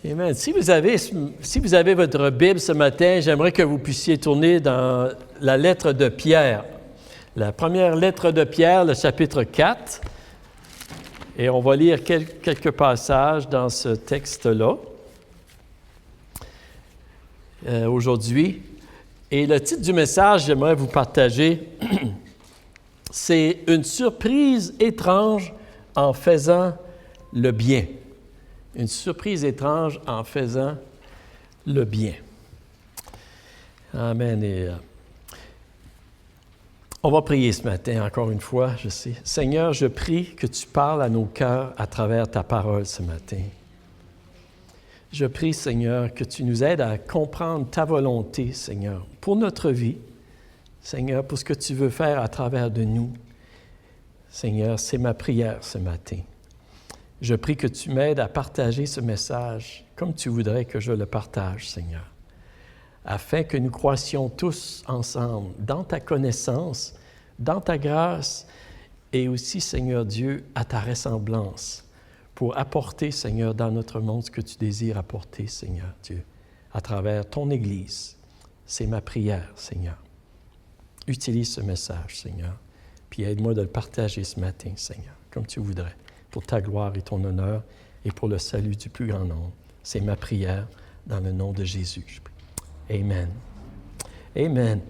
Amen. Si vous avez votre Bible ce matin, j'aimerais que vous puissiez tourner dans la lettre de Pierre. La première lettre de Pierre, le chapitre 4. Et on va lire quelques passages dans ce texte-là aujourd'hui. Et le titre du message, j'aimerais vous partager, c'est « Une surprise étrange en faisant le bien ». Une surprise étrange en faisant le bien. Amen. Et on va prier ce matin, encore une fois, je sais. Seigneur, je prie que tu parles à nos cœurs à travers ta parole ce matin. Je prie, Seigneur, que tu nous aides à comprendre ta volonté, Seigneur, pour notre vie. Seigneur, pour ce que tu veux faire à travers de nous. Seigneur, c'est ma prière ce matin. Je prie que tu m'aides à partager ce message comme tu voudrais que je le partage, Seigneur, afin que nous croissions tous ensemble dans ta connaissance, dans ta grâce et aussi, Seigneur Dieu, à ta ressemblance pour apporter, Seigneur, dans notre monde ce que tu désires apporter, Seigneur Dieu, à travers ton Église. C'est ma prière, Seigneur. Utilise ce message, Seigneur, puis aide-moi de le partager ce matin, Seigneur, comme tu voudrais, pour ta gloire et ton honneur et pour le salut du plus grand nombre. C'est ma prière dans le nom de Jésus. Je prie. Amen. Amen.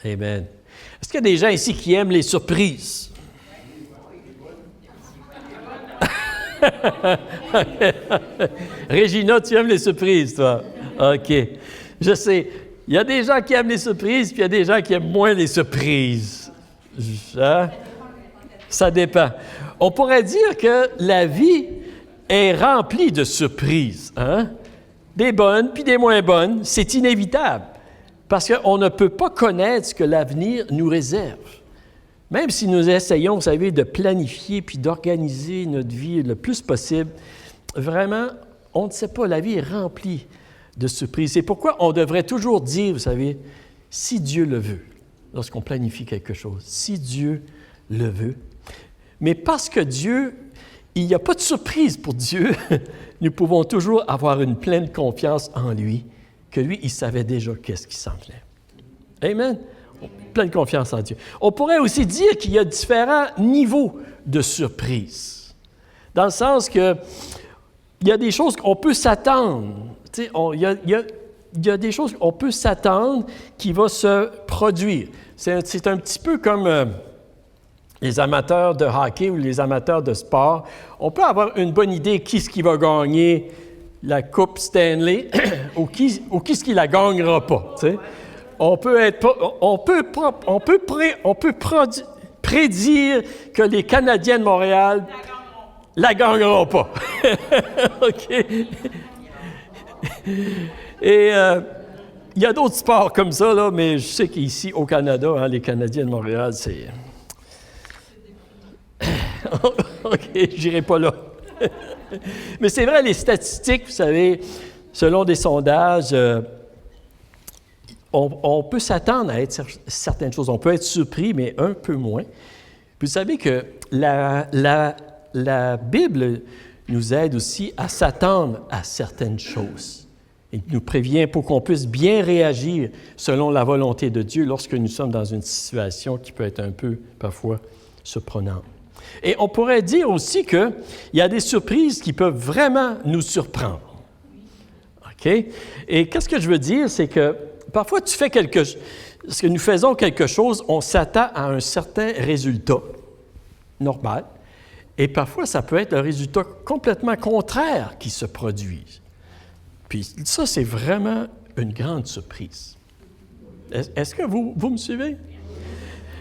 Amen. Est-ce qu'il y a des gens ici qui aiment les surprises? Régina, tu aimes les surprises, toi? OK. Je sais. Il y a des gens qui aiment les surprises, puis il y a des gens qui aiment moins les surprises. Hein? Ça dépend. On pourrait dire que la vie est remplie de surprises, hein? Des bonnes puis des moins bonnes. C'est inévitable parce qu'on ne peut pas connaître ce que l'avenir nous réserve. Même si nous essayons, vous savez, de planifier puis d'organiser notre vie le plus possible, vraiment, on ne sait pas. La vie est remplie de surprises. C'est pourquoi on devrait toujours dire, vous savez, si Dieu le veut, lorsqu'on planifie quelque chose, si Dieu le veut. Mais parce que Dieu, il n'y a pas de surprise pour Dieu, nous pouvons toujours avoir une pleine confiance en lui, que lui, il savait déjà qu'est-ce qui s'en venait. Amen. Pleine confiance en Dieu. On pourrait aussi dire qu'il y a différents niveaux de surprise, dans le sens que il y a des choses qu'on peut s'attendre. Tu sais, il y a des choses qu'on peut s'attendre qui vont se produire. C'est un petit peu comme les amateurs de hockey ou les amateurs de sport. On peut avoir une bonne idée qui est-ce qui va gagner la Coupe Stanley ou qui est-ce qui la gagnera pas. Tu sais. On peut prédire que les Canadiens de Montréal la gagneront pas. OK. Et il y a d'autres sports comme ça, là, mais je sais qu'ici, au Canada, hein, les Canadiens de Montréal, c'est... OK, je n'irai pas là. Mais c'est vrai, les statistiques, vous savez, selon des sondages, on peut s'attendre à être certaines choses. On peut être surpris, mais un peu moins. Puis vous savez que la Bible nous aide aussi à s'attendre à certaines choses. Il nous prévient pour qu'on puisse bien réagir selon la volonté de Dieu lorsque nous sommes dans une situation qui peut être un peu, parfois, surprenante. Et on pourrait dire aussi qu'il y a des surprises qui peuvent vraiment nous surprendre. OK? Et qu'est-ce que je veux dire? C'est que parfois, lorsque nous faisons quelque chose, on s'attend à un certain résultat normal. Et parfois, ça peut être un résultat complètement contraire qui se produit. Puis ça, c'est vraiment une grande surprise. Est-ce que vous me suivez?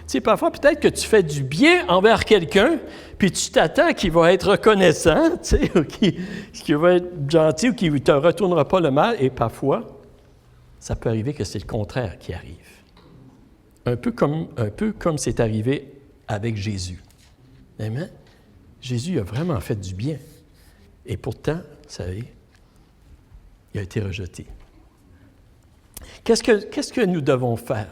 Tu sais, parfois, peut-être que tu fais du bien envers quelqu'un, puis tu t'attends qu'il va être reconnaissant, tu sais, ou qu'il va être gentil ou qu'il ne te retournera pas le mal. Et parfois, ça peut arriver que c'est le contraire qui arrive. Un peu comme c'est arrivé avec Jésus. Amen? Jésus a vraiment fait du bien. Et pourtant, vous savez, il a été rejeté. Qu'est-ce que nous devons faire?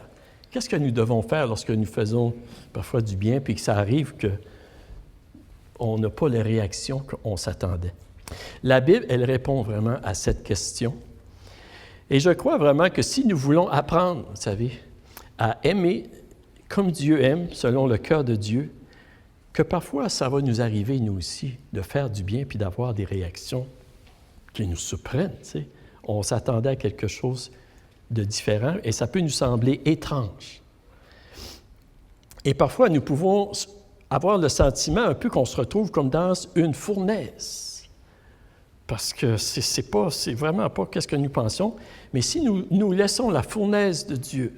Qu'est-ce que nous devons faire lorsque nous faisons parfois du bien puis que ça arrive qu'on n'a pas les réactions qu'on s'attendait? La Bible, elle répond vraiment à cette question. Et je crois vraiment que si nous voulons apprendre, vous savez, à aimer comme Dieu aime, selon le cœur de Dieu, que parfois ça va nous arriver, nous aussi, de faire du bien puis d'avoir des réactions qui nous surprennent. Tu sais. On s'attendait à quelque chose de différent et ça peut nous sembler étrange. Et parfois, nous pouvons avoir le sentiment un peu qu'on se retrouve comme dans une fournaise. Parce que c'est vraiment pas ce que nous pensions. Mais si nous laissons la fournaise de Dieu,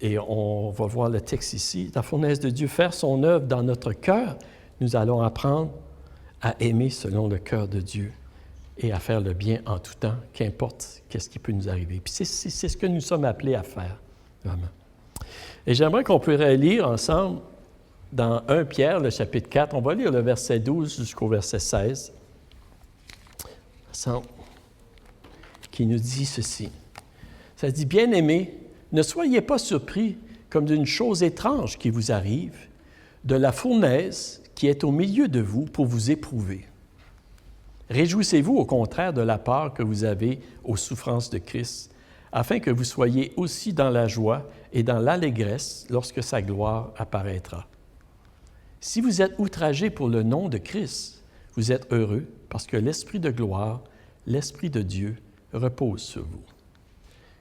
et on va voir le texte ici, la fournaise de Dieu faire son œuvre dans notre cœur, nous allons apprendre à aimer selon le cœur de Dieu et à faire le bien en tout temps, qu'importe qu'est-ce qui peut nous arriver. Puis c'est ce que nous sommes appelés à faire, vraiment. Et j'aimerais qu'on pourrait lire ensemble dans 1 Pierre, le chapitre 4, on va lire le verset 12 jusqu'au verset 16, ensemble, qui nous dit ceci. Ça dit, « Bien-aimés, ne soyez pas surpris comme d'une chose étrange qui vous arrive, de la fournaise qui est au milieu de vous pour vous éprouver. Réjouissez-vous au contraire de la part que vous avez aux souffrances de Christ, afin que vous soyez aussi dans la joie et dans l'allégresse lorsque sa gloire apparaîtra. Si vous êtes outragés pour le nom de Christ, vous êtes heureux parce que l'Esprit de gloire, l'Esprit de Dieu, repose sur vous.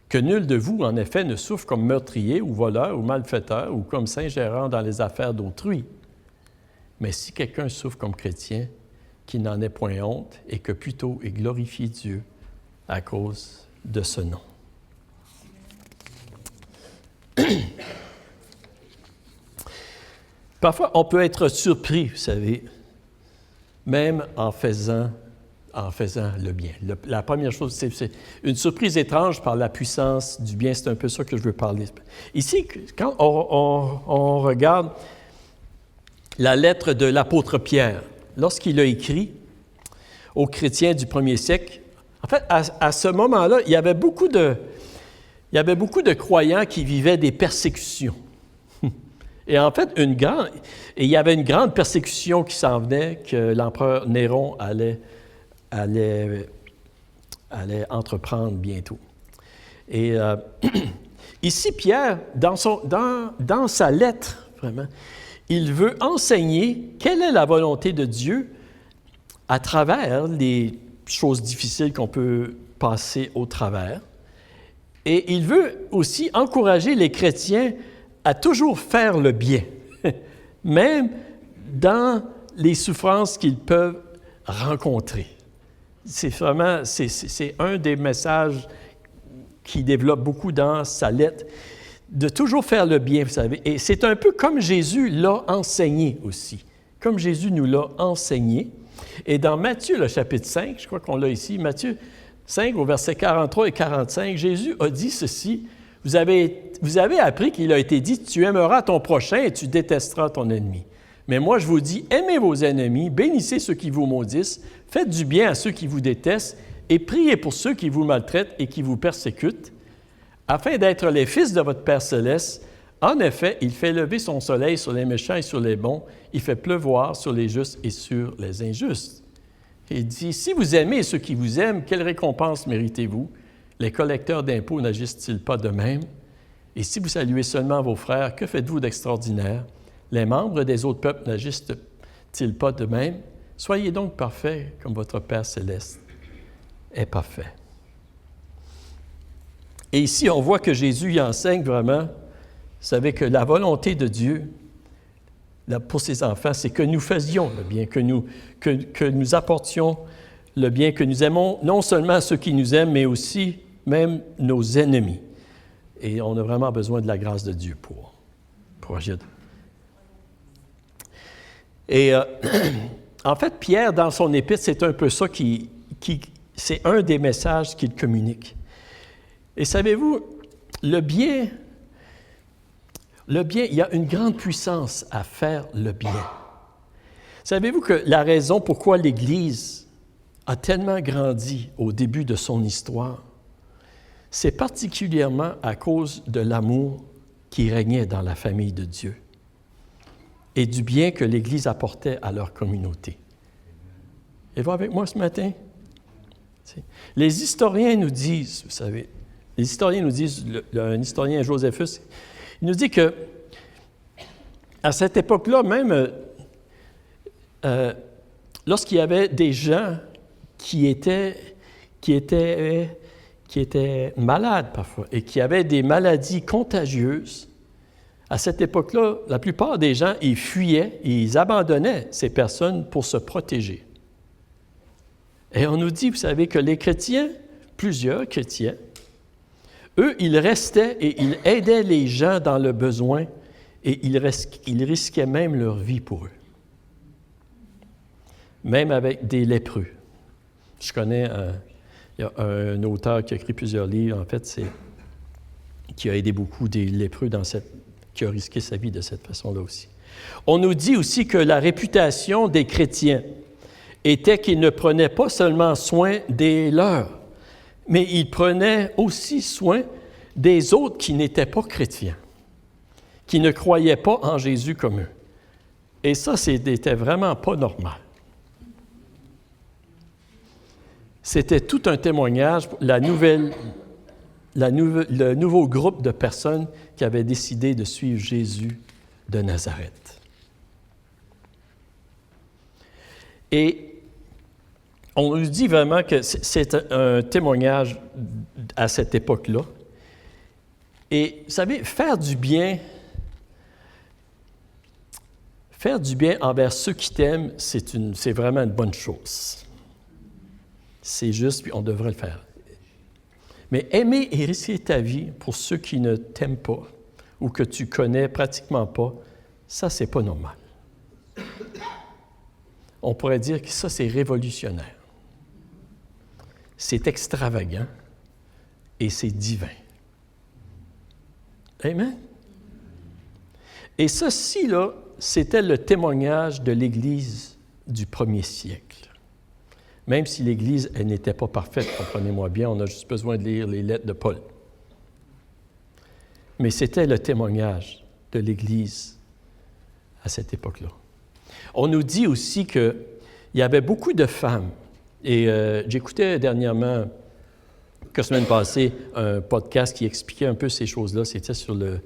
Que nul de vous, en effet, ne souffre comme meurtrier ou voleur ou malfaiteur ou comme s'ingérant dans les affaires d'autrui. Mais si quelqu'un souffre comme chrétien, qu'il n'en ait point honte et que plutôt il glorifie Dieu à cause de ce nom. » Parfois, on peut être surpris, vous savez, même en faisant le bien. La première chose, c'est une surprise étrange par la puissance du bien. C'est un peu ça que je veux parler. Ici, quand on regarde la lettre de l'apôtre Pierre, lorsqu'il a écrit aux chrétiens du premier siècle, en fait, à ce moment-là, il y avait beaucoup de croyants qui vivaient des persécutions. Et en fait, il y avait une grande persécution qui s'en venait, que l'empereur Néron allait entreprendre bientôt. Et ici, Pierre, dans sa lettre, vraiment, il veut enseigner quelle est la volonté de Dieu à travers les choses difficiles qu'on peut passer au travers. Et il veut aussi encourager les chrétiens à toujours faire le bien, même dans les souffrances qu'ils peuvent rencontrer. C'est vraiment, c'est un des messages qui développe beaucoup dans sa lettre, de toujours faire le bien, vous savez. Et c'est un peu comme Jésus l'a enseigné aussi, comme Jésus nous l'a enseigné. Et dans Matthieu, le chapitre 5, je crois qu'on l'a ici, Matthieu 5, au verset 43 et 45, Jésus a dit ceci, « Vous avez appris qu'il a été dit, tu aimeras ton prochain et tu détesteras ton ennemi. Mais moi, je vous dis, aimez vos ennemis, bénissez ceux qui vous maudissent, faites du bien à ceux qui vous détestent et priez pour ceux qui vous maltraitent et qui vous persécutent, afin d'être les fils de votre Père céleste. En effet, il fait lever son soleil sur les méchants et sur les bons, il fait pleuvoir sur les justes et sur les injustes. » Il dit, « Si vous aimez ceux qui vous aiment, quelle récompense méritez-vous? Les collecteurs d'impôts n'agissent-ils pas de même? Et si vous saluez seulement vos frères, que faites-vous d'extraordinaire? Les membres des autres peuples n'agissent-ils pas de même? Soyez donc parfaits comme votre Père céleste est parfait. » Et ici, on voit que Jésus y enseigne vraiment, vous savez, que la volonté de Dieu pour ses enfants, c'est que nous faisions le bien, que nous apportions le bien, que nous aimons non seulement ceux qui nous aiment, mais aussi même nos ennemis. Et on a vraiment besoin de la grâce de Dieu pour agir. Et en fait, Pierre, dans son épître, c'est un peu ça c'est un des messages qu'il communique. Et savez-vous, le bien, il y a une grande puissance à faire le bien. Savez-vous que la raison pourquoi l'Église a tellement grandi au début de son histoire, c'est particulièrement à cause de l'amour qui régnait dans la famille de Dieu et du bien que l'Église apportait à leur communauté. Êtes-vous avec moi ce matin? Les historiens nous disent, vous savez, un historien Joséphus, il nous dit que à cette époque-là, même lorsqu'il y avait des gens qui étaient malades parfois et qui avaient des maladies contagieuses, à cette époque-là, la plupart des gens, ils fuyaient et ils abandonnaient ces personnes pour se protéger. Et on nous dit, vous savez, que les chrétiens, plusieurs chrétiens, eux, ils restaient et ils aidaient les gens dans le besoin et ils risquaient même leur vie pour eux. Même avec des lépreux. Je connais il y a un auteur qui a écrit plusieurs livres, en fait, qui a aidé beaucoup des lépreux qui a risqué sa vie de cette façon-là aussi. On nous dit aussi que la réputation des chrétiens était qu'ils ne prenaient pas seulement soin des leurs, mais ils prenaient aussi soin des autres qui n'étaient pas chrétiens, qui ne croyaient pas en Jésus comme eux. Et ça, c'était vraiment pas normal. C'était tout un témoignage, le nouveau groupe de personnes qui avaient décidé de suivre Jésus de Nazareth. Et on nous dit vraiment que c'est un témoignage à cette époque-là. Et vous savez, faire du bien envers ceux qui t'aiment, c'est vraiment une bonne chose. C'est juste, puis on devrait le faire. Mais aimer et risquer ta vie pour ceux qui ne t'aiment pas ou que tu connais pratiquement pas, ça, c'est pas normal. On pourrait dire que ça, c'est révolutionnaire. C'est extravagant et c'est divin. Amen? Et ceci, là, c'était le témoignage de l'Église du premier siècle. Même si l'Église, elle n'était pas parfaite, comprenez-moi bien, on a juste besoin de lire les lettres de Paul. Mais c'était le témoignage de l'Église à cette époque-là. On nous dit aussi qu'il y avait beaucoup de femmes. Et j'écoutais dernièrement, la semaine passée, un podcast qui expliquait un peu ces choses-là. C'était sur le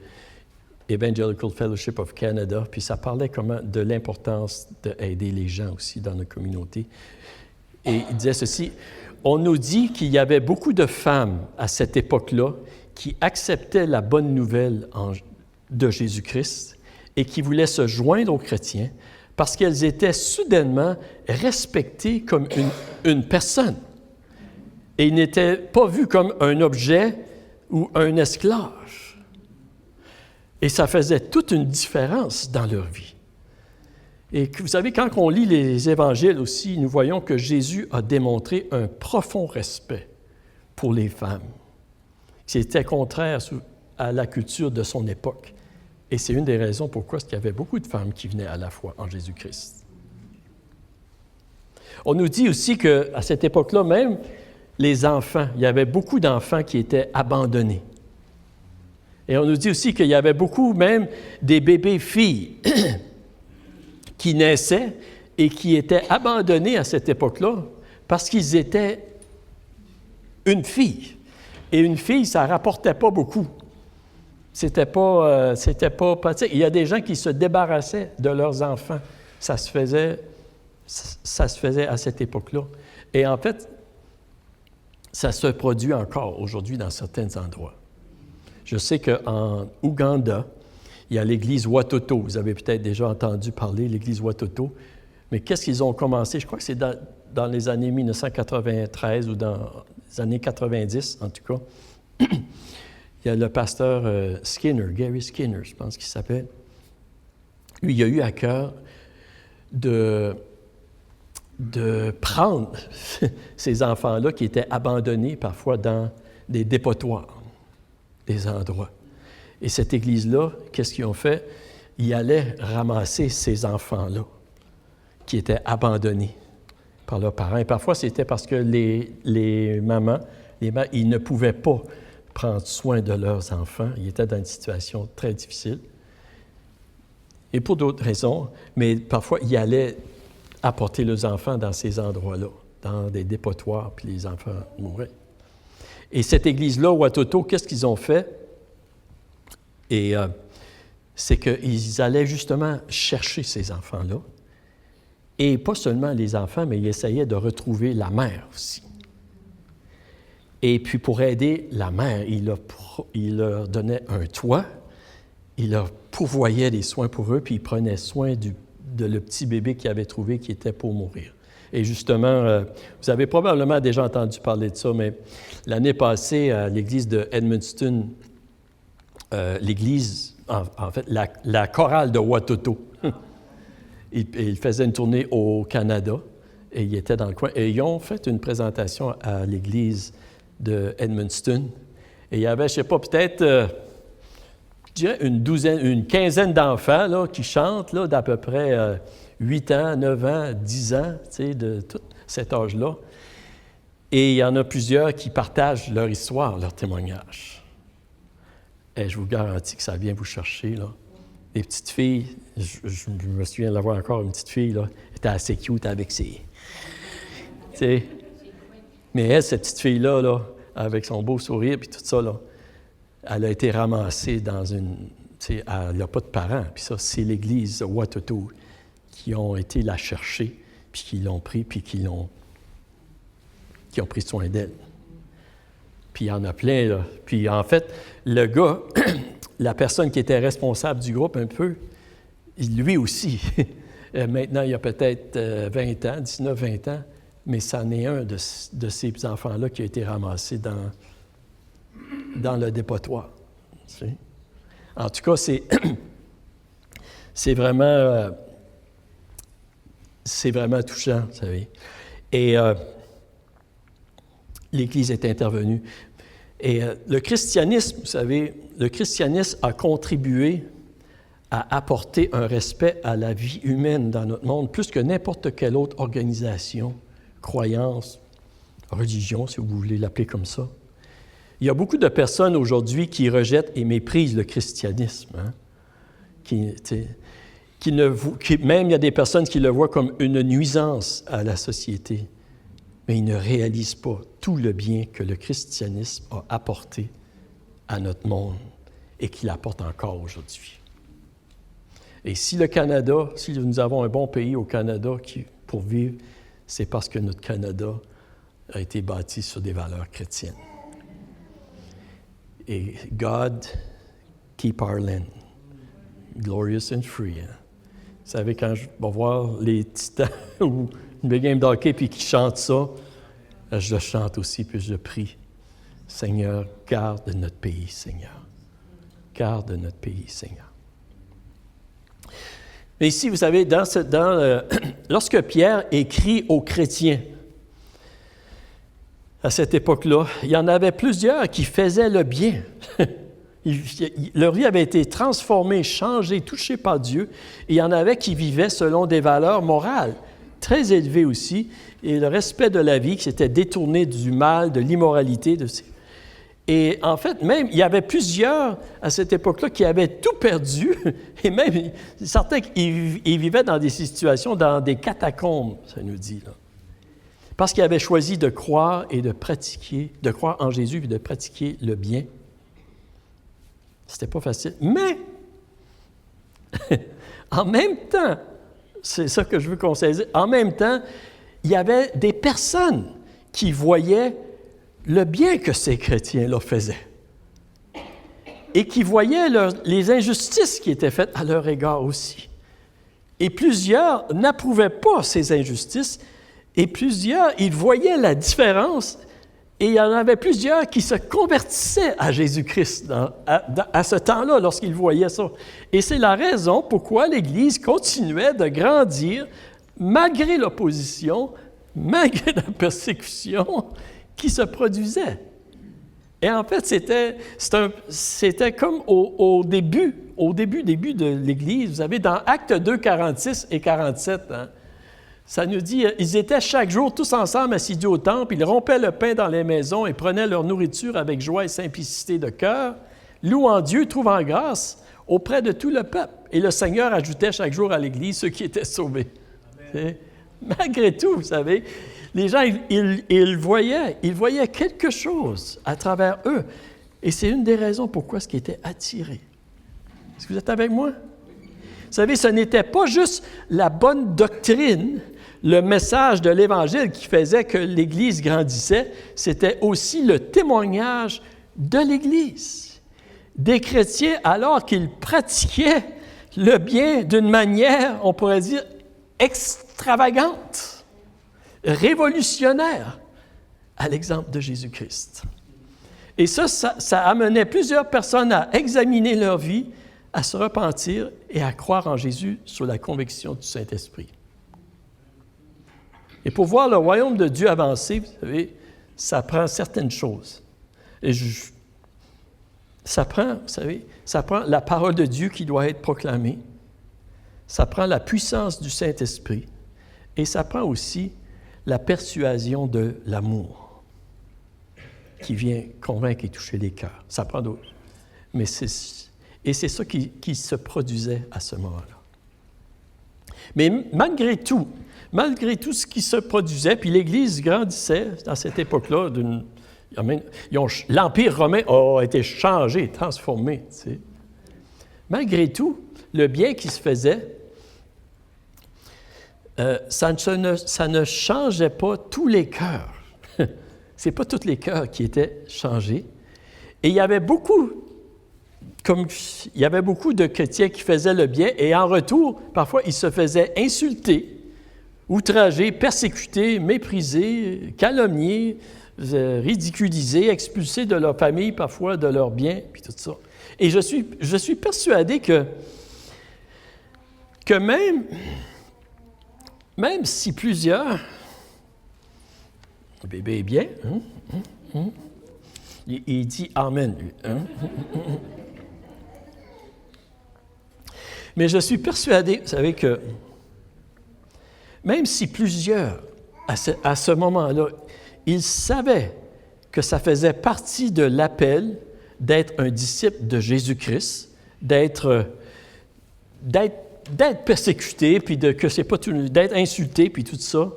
Evangelical Fellowship of Canada, puis ça parlait de l'importance d'aider les gens aussi dans notre communauté. Et il disait ceci, on nous dit qu'il y avait beaucoup de femmes à cette époque-là qui acceptaient la bonne nouvelle de Jésus-Christ et qui voulaient se joindre aux chrétiens parce qu'elles étaient soudainement respectées comme une personne et n'étaient pas vues comme un objet ou un esclave. Et ça faisait toute une différence dans leur vie. Et vous savez, quand on lit les évangiles aussi, nous voyons que Jésus a démontré un profond respect pour les femmes. C'était contraire à la culture de son époque. Et c'est une des raisons pourquoi il y avait beaucoup de femmes qui venaient à la foi en Jésus-Christ. On nous dit aussi qu'à cette époque-là, même les enfants, il y avait beaucoup d'enfants qui étaient abandonnés. Et on nous dit aussi qu'il y avait beaucoup même des bébés filles qui naissaient et qui étaient abandonnés à cette époque-là parce qu'ils étaient une fille. Et une fille, ça ne rapportait pas beaucoup. C'était pas pratique. Il y a des gens qui se débarrassaient de leurs enfants. Ça se faisait à cette époque-là. Et en fait, ça se produit encore aujourd'hui dans certains endroits. Je sais qu'en Ouganda, il y a l'église Watoto. Vous avez peut-être déjà entendu parler de l'église Watoto. Mais qu'est-ce qu'ils ont commencé? Je crois que c'est dans les années 1993 ou dans les années 90, en tout cas. Il y a le pasteur Skinner, Gary Skinner, je pense qu'il s'appelle. Lui, il a eu à cœur de prendre ces enfants-là qui étaient abandonnés parfois dans des dépotoirs, des endroits. Et cette église-là, qu'est-ce qu'ils ont fait? Ils allaient ramasser ces enfants-là qui étaient abandonnés par leurs parents. Et parfois, c'était parce que les mamans, ils ne pouvaient pas prendre soin de leurs enfants. Ils étaient dans une situation très difficile. Et pour d'autres raisons, mais parfois, ils allaient apporter leurs enfants dans ces endroits-là, dans des dépotoirs, puis les enfants mouraient. Et cette église-là, Watoto, qu'est-ce qu'ils ont fait? Et c'est qu'ils allaient justement chercher ces enfants-là. Et pas seulement les enfants, mais ils essayaient de retrouver la mère aussi. Et puis pour aider la mère, il leur donnait un toit, il leur pourvoyait des soins pour eux, puis il prenait soin de le petit bébé qu'il avait trouvé qui était pour mourir. Et justement, vous avez probablement déjà entendu parler de ça, mais l'année passée, à l'église de Edmundston, l'église, en fait, la chorale de Watoto, il faisait une tournée au Canada, et il était dans le coin, et ils ont fait une présentation à l'église de Edmundston, et il y avait, je ne sais pas, peut-être, je dirais une quinzaine d'enfants là, qui chantent là, d'à peu près 8 ans, 9 ans, 10 ans, tu sais, de tout cet âge-là. Et il y en a plusieurs qui partagent leur histoire, leur témoignage. Et je vous garantis que ça vient vous chercher, là. Les petites filles, je me souviens d'avoir encore une petite fille, là, elle était assez cute avec ses... Tu sais, mais elle, cette petite fille-là, là, avec son beau sourire, puis tout ça, là, elle a été ramassée dans une... Tu sais, elle n'a pas de parents. Puis ça, c'est l'église de Watoto qui ont été la chercher, puis qui l'ont pris, puis qui ont pris soin d'elle. Puis il y en a plein, là. Puis en fait, le gars, la personne qui était responsable du groupe un peu, lui aussi, maintenant il y a peut-être 20 ans, 19-20 ans, mais c'en est un de ces enfants-là qui a été ramassé dans le dépotoir. Tu sais? En tout cas, c'est vraiment touchant, vous savez. Et l'Église est intervenue. Et le christianisme, vous savez, le christianisme a contribué à apporter un respect à la vie humaine dans notre monde, plus que n'importe quelle autre organisation, croyance, religion, si vous voulez l'appeler comme ça. Il y a beaucoup de personnes aujourd'hui qui rejettent et méprisent le christianisme. Hein? Même il y a des personnes qui le voient comme une nuisance à la société, mais ils ne réalisent pas tout le bien que le christianisme a apporté à notre monde et qu'il apporte encore aujourd'hui. Et si le Canada, si nous avons un bon pays au Canada pour vivre, c'est parce que notre Canada a été bâti sur des valeurs chrétiennes. Et God, keep our land, glorious and free. Hein? Vous savez, quand je vais voir les Titans ou une big game d'hockey puis qui chantent ça, je le chante aussi puis je prie. Seigneur, garde notre pays, Seigneur. Garde notre pays, Seigneur. Mais ici, vous savez, lorsque Pierre écrit aux chrétiens, à cette époque-là, il y en avait plusieurs qui faisaient le bien. Leur vie avait été transformée, changée, touchée par Dieu. Et il y en avait qui vivaient selon des valeurs morales très élevées aussi, et le respect de la vie qui s'était détourné du mal, de l'immoralité. Et en fait, même, il y avait plusieurs à cette époque-là qui avaient tout perdu, et même certains qui vivaient dans des situations, dans des catacombes, ça nous dit, là. Parce qu'ils avaient choisi de croire et de pratiquer, de croire en Jésus et de pratiquer le bien. C'était pas facile. Mais, en même temps, c'est ça que je veux qu'on saisisse, en même temps, il y avait des personnes qui voyaient le bien que ces chrétiens-là faisaient et qui voyaient les injustices qui étaient faites à leur égard aussi. Et plusieurs n'approuvaient pas ces injustices. Et plusieurs, ils voyaient la différence, et il y en avait plusieurs qui se convertissaient à Jésus-Christ à ce temps-là, lorsqu'ils voyaient ça. Et c'est la raison pourquoi l'Église continuait de grandir, malgré l'opposition, malgré la persécution qui se produisait. Et en fait, c'était comme au début de l'Église. Vous avez dans Actes 2, 46 et 47, hein, ça nous dit, ils étaient chaque jour tous ensemble assidus au temple, ils rompaient le pain dans les maisons et prenaient leur nourriture avec joie et simplicité de cœur, louant Dieu, trouvant grâce auprès de tout le peuple. Et le Seigneur ajoutait chaque jour à l'Église ceux qui étaient sauvés. Malgré tout, vous savez, les gens, ils voyaient quelque chose à travers eux. Et c'est une des raisons pourquoi ils étaient attirés. Est-ce que vous êtes avec moi? Vous savez, ce n'était pas juste la bonne doctrine, le message de l'Évangile qui faisait que l'Église grandissait, c'était aussi le témoignage de l'Église. Des chrétiens, alors qu'ils pratiquaient le bien d'une manière, on pourrait dire, extravagante, révolutionnaire, à l'exemple de Jésus-Christ. Et ça amenait plusieurs personnes à examiner leur vie, à se repentir et à croire en Jésus sous la conviction du Saint-Esprit. Et pour voir le royaume de Dieu avancer, vous savez, ça prend certaines choses. Et ça prend la parole de Dieu qui doit être proclamée, ça prend la puissance du Saint-Esprit, et ça prend aussi la persuasion de l'amour qui vient convaincre et toucher les cœurs. Ça prend d'autres. Mais c'est ça qui se produisait à ce moment-là. Mais malgré tout ce qui se produisait, puis l'Église grandissait dans cette époque-là, l'Empire romain a été changé, transformé. Tu sais. Malgré tout, le bien qui se faisait, ça ne changeait pas tous les cœurs. Ce n'est pas tous les cœurs qui étaient changés. Et il y avait beaucoup de chrétiens qui faisaient le bien, et en retour, parfois, ils se faisaient insulter, outrager, persécuter, mépriser, calomnier, ridiculiser, expulser de leur famille, parfois de leurs biens, puis tout ça. Et je suis persuadé que même si plusieurs... Le bébé est bien. Il dit « Amen ». Mais je suis persuadé, vous savez, que même si plusieurs, à ce moment-là, ils savaient que ça faisait partie de l'appel d'être un disciple de Jésus-Christ, d'être persécuté, puis d'être insulté, puis tout ça.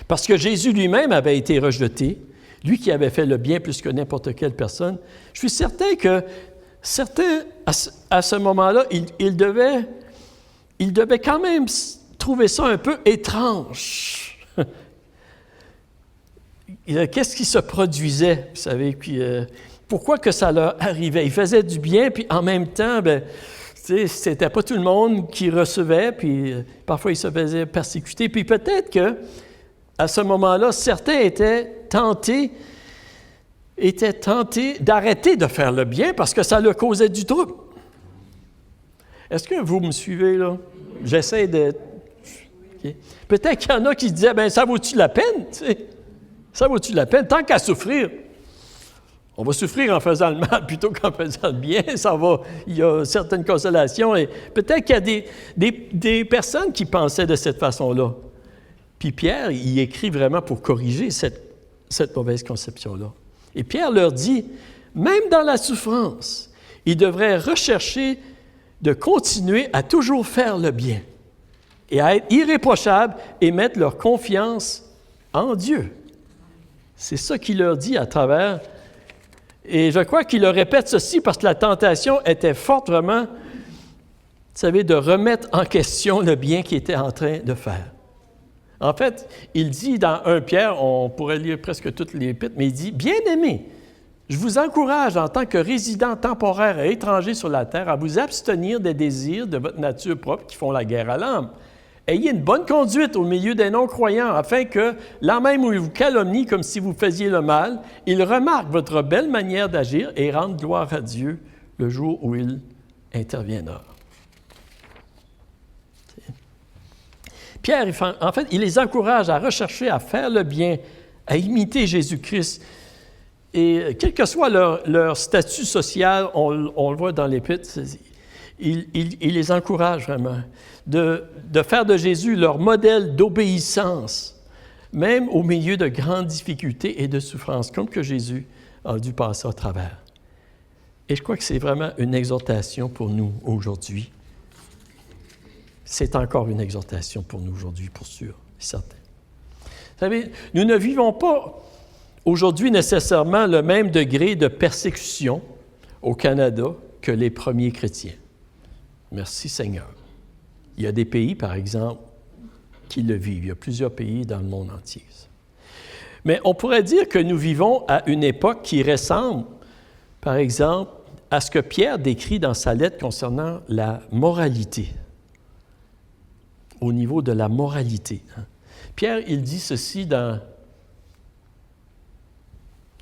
Parce que Jésus lui-même avait été rejeté, lui qui avait fait le bien plus que n'importe quelle personne. Je suis certain que certains, à ce moment-là, ils devaient quand même trouver ça un peu étrange. Qu'est-ce qui se produisait, vous savez, puis pourquoi que ça leur arrivait? Ils faisaient du bien, puis en même temps, c'était pas tout le monde qui recevait, puis parfois ils se faisaient persécuter, puis peut-être que à ce moment-là, certains étaient tentés d'arrêter de faire le bien parce que ça leur causait du trouble. Est-ce que vous me suivez, là? J'essaie de... Okay. Peut-être qu'il y en a qui se disaient, bien, ça vaut-tu la peine? Tu sais? Ça vaut-tu la peine? Tant qu'à souffrir, on va souffrir en faisant le mal plutôt qu'en faisant le bien. Il y a certaines consolations. Et peut-être qu'il y a des personnes qui pensaient de cette façon-là. Puis Pierre, il écrit vraiment pour corriger cette mauvaise conception-là. Et Pierre leur dit, même dans la souffrance, ils devraient rechercher de continuer à toujours faire le bien et à être irréprochables et mettre leur confiance en Dieu. C'est ça qu'il leur dit à travers. Et je crois qu'il leur répète ceci parce que la tentation était forte vraiment, vous savez, de remettre en question le bien qu'il était en train de faire. En fait, il dit dans 1 Pierre, on pourrait lire presque toutes les épîtres, mais il dit « Bien-aimés, je vous encourage en tant que résidents temporaires et étrangers sur la terre à vous abstenir des désirs de votre nature propre qui font la guerre à l'âme. Ayez une bonne conduite au milieu des non-croyants, afin que, là même où ils vous calomnient comme si vous faisiez le mal, ils remarquent votre belle manière d'agir et rendent gloire à Dieu le jour où il interviendra. » Pierre, en fait, il les encourage à rechercher, à faire le bien, à imiter Jésus-Christ. Et quel que soit leur statut social, on le voit dans l'Épître, il les encourage vraiment de faire de Jésus leur modèle d'obéissance, même au milieu de grandes difficultés et de souffrances, comme que Jésus a dû passer à travers. Et je crois que c'est vraiment une exhortation pour nous aujourd'hui. c'est encore une exhortation pour nous aujourd'hui, pour sûr, certain. Vous savez, nous ne vivons pas aujourd'hui nécessairement le même degré de persécution au Canada que les premiers chrétiens. Merci Seigneur. Il y a des pays, par exemple, qui le vivent. Il y a plusieurs pays dans le monde entier. Mais on pourrait dire que nous vivons à une époque qui ressemble, par exemple, à ce que Pierre décrit dans sa lettre concernant la moralité, au niveau de la moralité. Pierre, il dit ceci dans...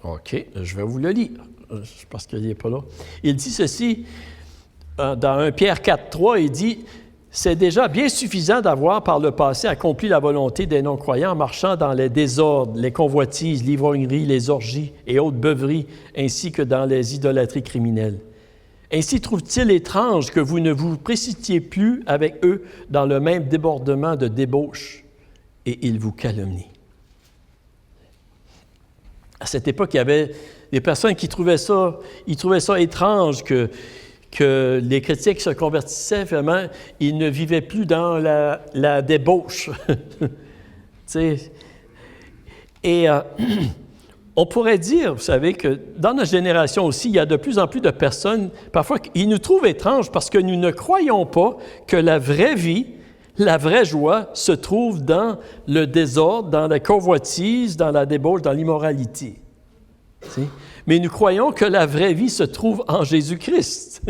OK, je vais vous le lire, parce qu'il n'est pas là. Il dit ceci dans 1 Pierre 4,3, il dit « C'est déjà bien suffisant d'avoir par le passé accompli la volonté des non-croyants en marchant dans les désordres, les convoitises, l'ivrognerie, les orgies et autres beuveries, ainsi que dans les idolâtries criminelles. Ainsi trouve-t-il étrange que vous ne vous précipitiez plus avec eux dans le même débordement de débauche, et ils vous calomnient. » À cette époque, il y avait des personnes qui trouvaient ça étrange que les chrétiens qui se convertissaient, vraiment, ils ne vivaient plus dans la débauche. Et on pourrait dire, vous savez, que dans notre génération aussi, il y a de plus en plus de personnes, parfois, ils nous trouvent étranges parce que nous ne croyons pas que la vraie vie, la vraie joie se trouve dans le désordre, dans la convoitise, dans la débauche, dans l'immoralité. Mais nous croyons que la vraie vie se trouve en Jésus-Christ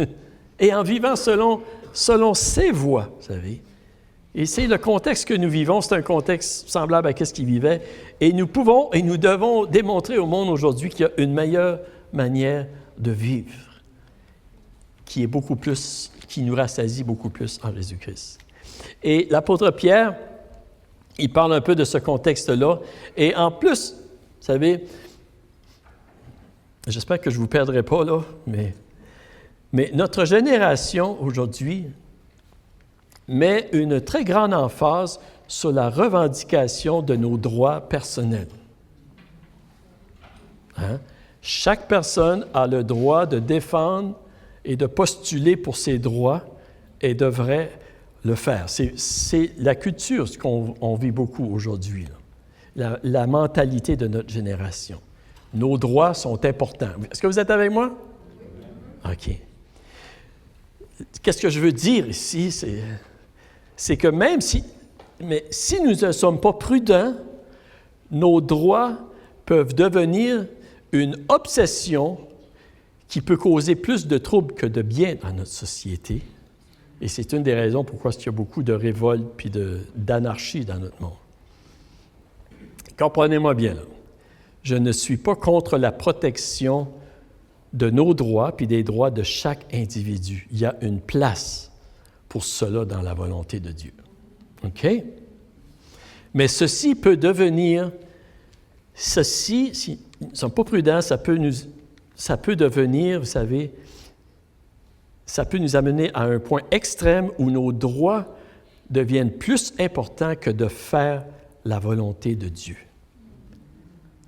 et en vivant selon ses voies, vous savez. Et c'est le contexte que nous vivons, c'est un contexte semblable à ce qu'il vivait. Et nous pouvons et nous devons démontrer au monde aujourd'hui qu'il y a une meilleure manière de vivre qui est beaucoup plus, qui nous rassasie beaucoup plus en Jésus-Christ. Et l'apôtre Pierre, il parle un peu de ce contexte-là. Et en plus, vous savez, j'espère que je ne vous perdrai pas là, mais notre génération aujourd'hui met une très grande emphase sur la revendication de nos droits personnels. Hein? Chaque personne a le droit de défendre et de postuler pour ses droits et devrait le faire. C'est la culture, ce qu'on vit beaucoup aujourd'hui, là. La mentalité de notre génération. Nos droits sont importants. Est-ce que vous êtes avec moi? OK. Qu'est-ce que je veux dire ici? C'est que même si nous ne sommes pas prudents, nos droits peuvent devenir une obsession qui peut causer plus de troubles que de bien dans notre société. Et c'est une des raisons pourquoi il y a beaucoup de révoltes puis d'anarchie dans notre monde. Comprenez-moi bien, là. Je ne suis pas contre la protection de nos droits puis des droits de chaque individu. Il y a une place pour cela dans la volonté de Dieu. OK? Mais ceci peut devenir, si nous ne sommes pas prudents, ça peut devenir, vous savez, ça peut nous amener à un point extrême où nos droits deviennent plus importants que de faire la volonté de Dieu.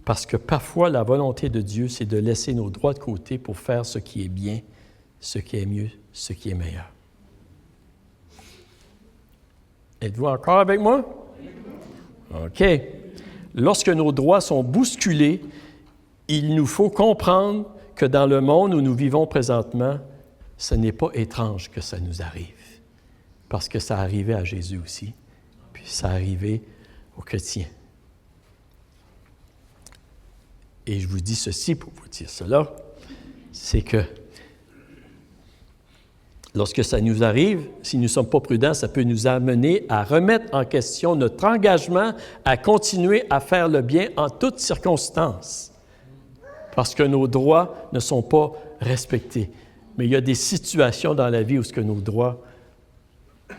Parce que parfois, la volonté de Dieu, c'est de laisser nos droits de côté pour faire ce qui est bien, ce qui est mieux, ce qui est meilleur. Êtes-vous encore avec moi? OK. Lorsque nos droits sont bousculés, il nous faut comprendre que dans le monde où nous vivons présentement, ce n'est pas étrange que ça nous arrive. Parce que ça arrivait à Jésus aussi, puis ça arrivait aux chrétiens. Et je vous dis ceci pour vous dire cela, c'est que lorsque ça nous arrive, si nous ne sommes pas prudents, ça peut nous amener à remettre en question notre engagement à continuer à faire le bien en toutes circonstances, parce que nos droits ne sont pas respectés. Mais il y a des situations dans la vie où nos droits ne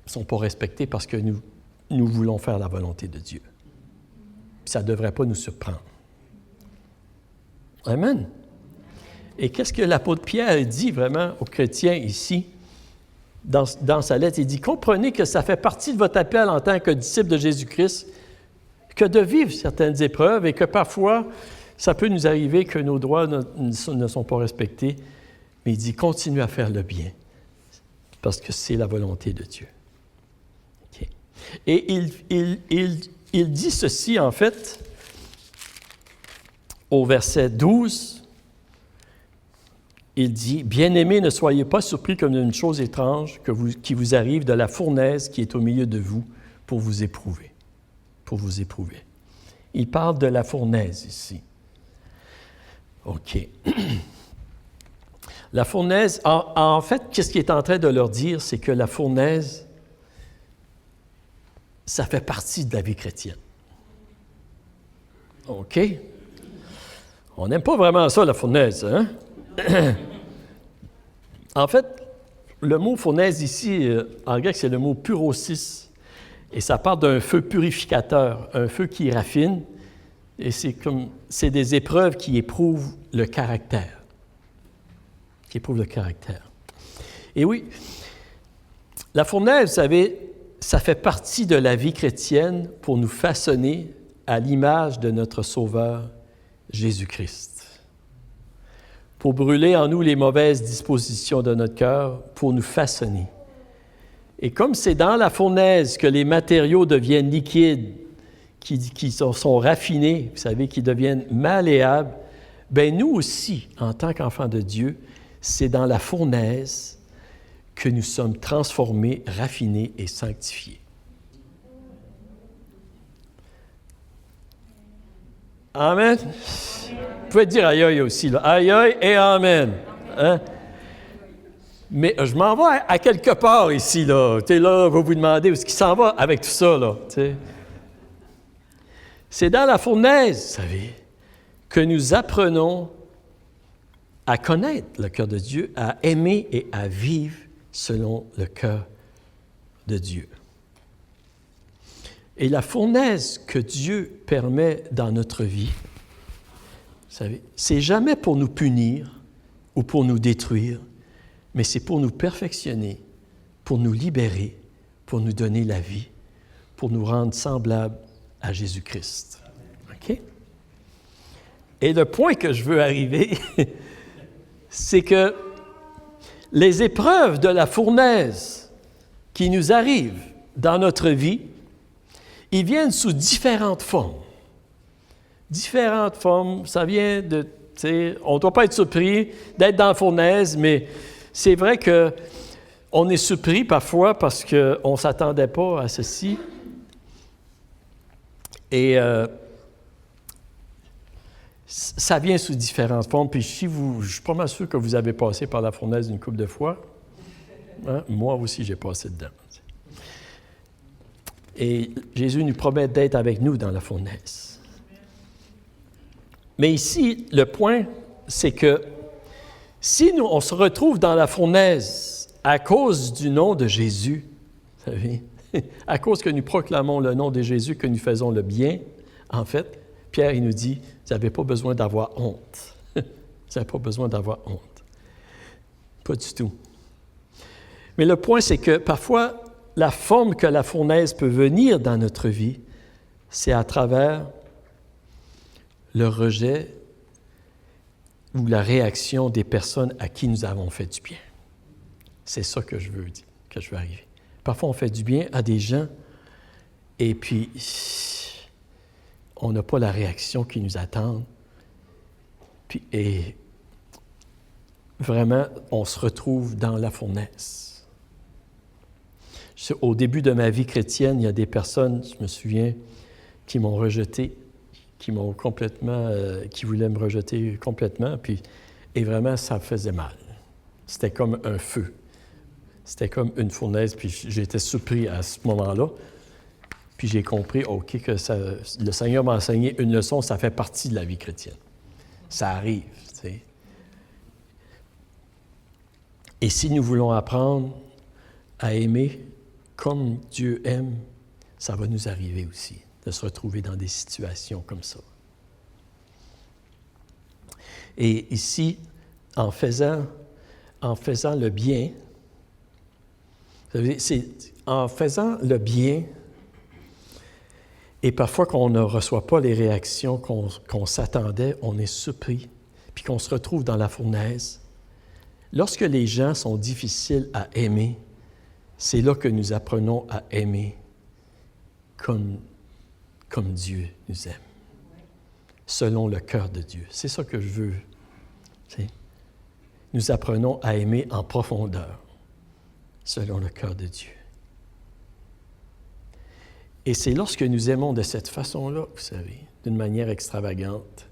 sont pas respectés parce que nous voulons faire la volonté de Dieu. Puis ça ne devrait pas nous surprendre. Amen. Et qu'est-ce que l'apôtre Pierre dit vraiment aux chrétiens ici, dans sa lettre? Il dit, comprenez que ça fait partie de votre appel en tant que disciple de Jésus-Christ, que de vivre certaines épreuves et que parfois, ça peut nous arriver que nos droits ne sont pas respectés. Mais il dit, continuez à faire le bien, parce que c'est la volonté de Dieu. Et il dit ceci, en fait, au verset 12. Il dit, « Bien-aimés, ne soyez pas surpris comme d'une chose étrange qui vous arrive de la fournaise qui est au milieu de vous pour vous éprouver. » Pour vous éprouver. Il parle de la fournaise ici. OK. La fournaise, en fait, qu'est-ce qu'il est en train de leur dire? C'est que la fournaise, ça fait partie de la vie chrétienne. OK? On n'aime pas vraiment ça, la fournaise, hein? En fait, le mot fournaise ici, en grec, c'est le mot pyrosis. Et ça parle d'un feu purificateur, un feu qui raffine. Et c'est des épreuves qui éprouvent le caractère. Qui éprouvent le caractère. Et oui, la fournaise, vous savez, ça fait partie de la vie chrétienne pour nous façonner à l'image de notre Sauveur Jésus-Christ. Pour brûler en nous les mauvaises dispositions de notre cœur, pour nous façonner. Et comme c'est dans la fournaise que les matériaux deviennent liquides, qui sont raffinés, vous savez, qui deviennent malléables, bien nous aussi, en tant qu'enfants de Dieu, c'est dans la fournaise que nous sommes transformés, raffinés et sanctifiés. Amen. Vous pouvez dire aïe aïe aussi, là. Aïe aïe et amen. Hein? Mais je m'en vais à quelque part ici, là. Tu sais, là, vous vous demandez où est-ce qu'il s'en va avec tout ça, là. Tu sais. C'est dans la fournaise, vous savez, que nous apprenons à connaître le cœur de Dieu, à aimer et à vivre selon le cœur de Dieu. Et la fournaise que Dieu permet dans notre vie, vous savez, c'est jamais pour nous punir ou pour nous détruire, mais c'est pour nous perfectionner, pour nous libérer, pour nous donner la vie, pour nous rendre semblables à Jésus-Christ. OK? Et le point que je veux arriver, c'est que les épreuves de la fournaise qui nous arrivent dans notre vie, ils viennent sous différentes formes. Différentes formes, ça vient de, tu sais, on ne doit pas être surpris d'être dans la fournaise, mais c'est vrai qu'on est surpris parfois parce qu'on ne s'attendait pas à ceci. Et ça vient sous différentes formes. Puis je suis pas mal sûr que vous avez passé par la fournaise une couple de fois. Hein? Moi aussi, j'ai passé dedans. Et Jésus nous promet d'être avec nous dans la fournaise. Mais ici, le point, c'est que si nous, on se retrouve dans la fournaise à cause du nom de Jésus, vous savez, à cause que nous proclamons le nom de Jésus, que nous faisons le bien, en fait, Pierre, il nous dit, vous n'avez pas besoin d'avoir honte. Vous n'avez pas besoin d'avoir honte. Pas du tout. Mais le point, c'est que parfois, la forme que la fournaise peut venir dans notre vie, c'est à travers le rejet ou la réaction des personnes à qui nous avons fait du bien. C'est ça que je veux dire, que je veux arriver. Parfois, on fait du bien à des gens et puis on n'a pas la réaction qu'ils nous attendent. Puis, et vraiment, on se retrouve dans la fournaise. Au début de ma vie chrétienne, il y a des personnes, je me souviens, qui m'ont rejeté, qui voulaient me rejeter complètement, et vraiment, ça me faisait mal. C'était comme un feu. C'était comme une fournaise, puis j'étais surpris à ce moment-là. Puis j'ai compris, OK, que le Seigneur m'a enseigné une leçon, ça fait partie de la vie chrétienne. Ça arrive, tu sais. Et si nous voulons apprendre à aimer comme Dieu aime, ça va nous arriver aussi, de se retrouver dans des situations comme ça. Et ici, en faisant le bien, vous savez, c'est en faisant le bien, et parfois qu'on ne reçoit pas les réactions qu'on s'attendait, on est surpris, puis qu'on se retrouve dans la fournaise. Lorsque les gens sont difficiles à aimer, c'est là que nous apprenons à aimer comme Dieu nous aime, selon le cœur de Dieu. C'est ça que je veux. T'sais. Nous apprenons à aimer en profondeur, selon le cœur de Dieu. Et c'est lorsque nous aimons de cette façon-là, vous savez, d'une manière extravagante.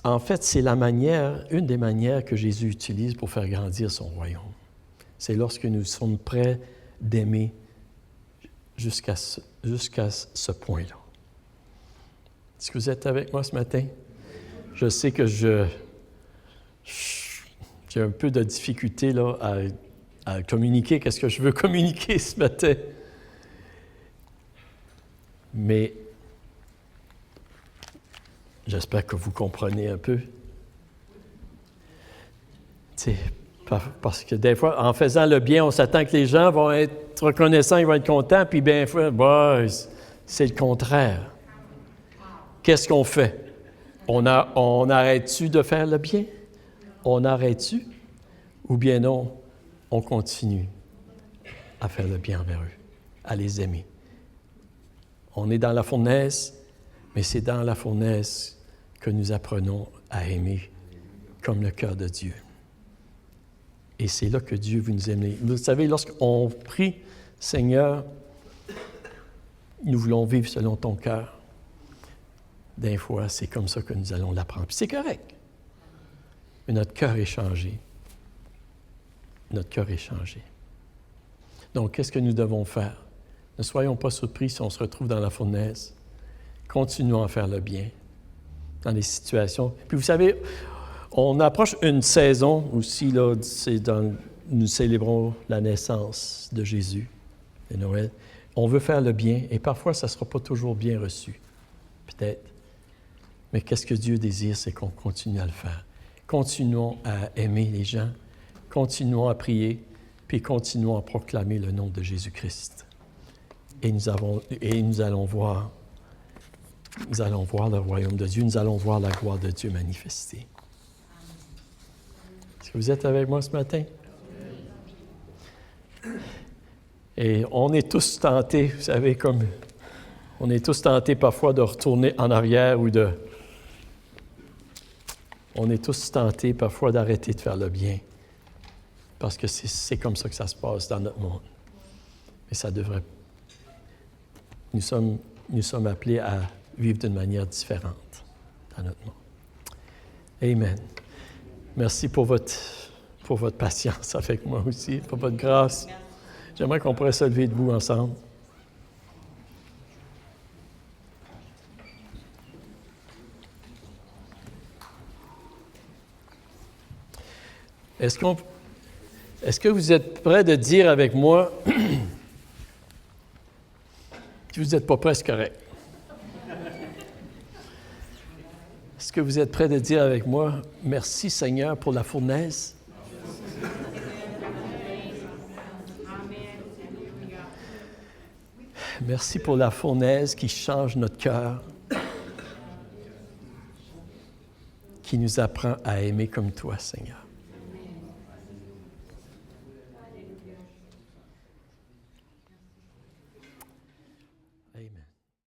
En fait, c'est une des manières que Jésus utilise pour faire grandir son royaume. C'est lorsque nous sommes prêts d'aimer jusqu'à ce point-là. Est-ce que vous êtes avec moi ce matin? Je sais que j'ai un peu de difficulté là, à communiquer qu'est-ce que je veux communiquer ce matin. Mais j'espère que vous comprenez un peu. Tu sais, parce que des fois, en faisant le bien, on s'attend que les gens vont être reconnaissants, ils vont être contents, puis bien, c'est le contraire. Qu'est-ce qu'on fait? On arrête-tu de faire le bien? On arrête-tu? Ou bien non, on continue à faire le bien envers eux, à les aimer. On est dans la fournaise, mais c'est dans la fournaise que nous apprenons à aimer comme le cœur de Dieu. Et c'est là que Dieu veut nous aimer. Vous savez, lorsqu'on prie, Seigneur, nous voulons vivre selon ton cœur, des fois, c'est comme ça que nous allons l'apprendre. Puis c'est correct. Mais notre cœur est changé. Notre cœur est changé. Donc, qu'est-ce que nous devons faire? Ne soyons pas surpris si on se retrouve dans la fournaise. Continuons à faire le bien dans les situations. Puis vous savez, on approche une saison aussi, là, nous célébrons la naissance de Jésus, de Noël. On veut faire le bien et parfois, ça ne sera pas toujours bien reçu, peut-être. Mais qu'est-ce que Dieu désire, c'est qu'on continue à le faire. Continuons à aimer les gens, continuons à prier, puis continuons à proclamer le nom de Jésus-Christ. Et nous allons voir le royaume de Dieu, nous allons voir la gloire de Dieu manifestée. Est-ce que vous êtes avec moi ce matin? Et on est tous tentés, vous savez, on est tous tentés parfois de retourner en arrière on est tous tentés parfois d'arrêter de faire le bien. Parce que c'est comme ça que ça se passe dans notre monde. Mais ça devrait... Nous sommes appelés à vivre d'une manière différente dans notre monde. Amen. Merci pour votre patience avec moi aussi, pour votre grâce. J'aimerais qu'on pourrait se lever debout ensemble. Est-ce que vous êtes prêts de dire avec moi, si vous n'êtes pas prêts, c'est correct. Est-ce que vous êtes prêts de dire avec moi, merci Seigneur pour la fournaise? Merci pour la fournaise qui change notre cœur, qui nous apprend à aimer comme toi, Seigneur.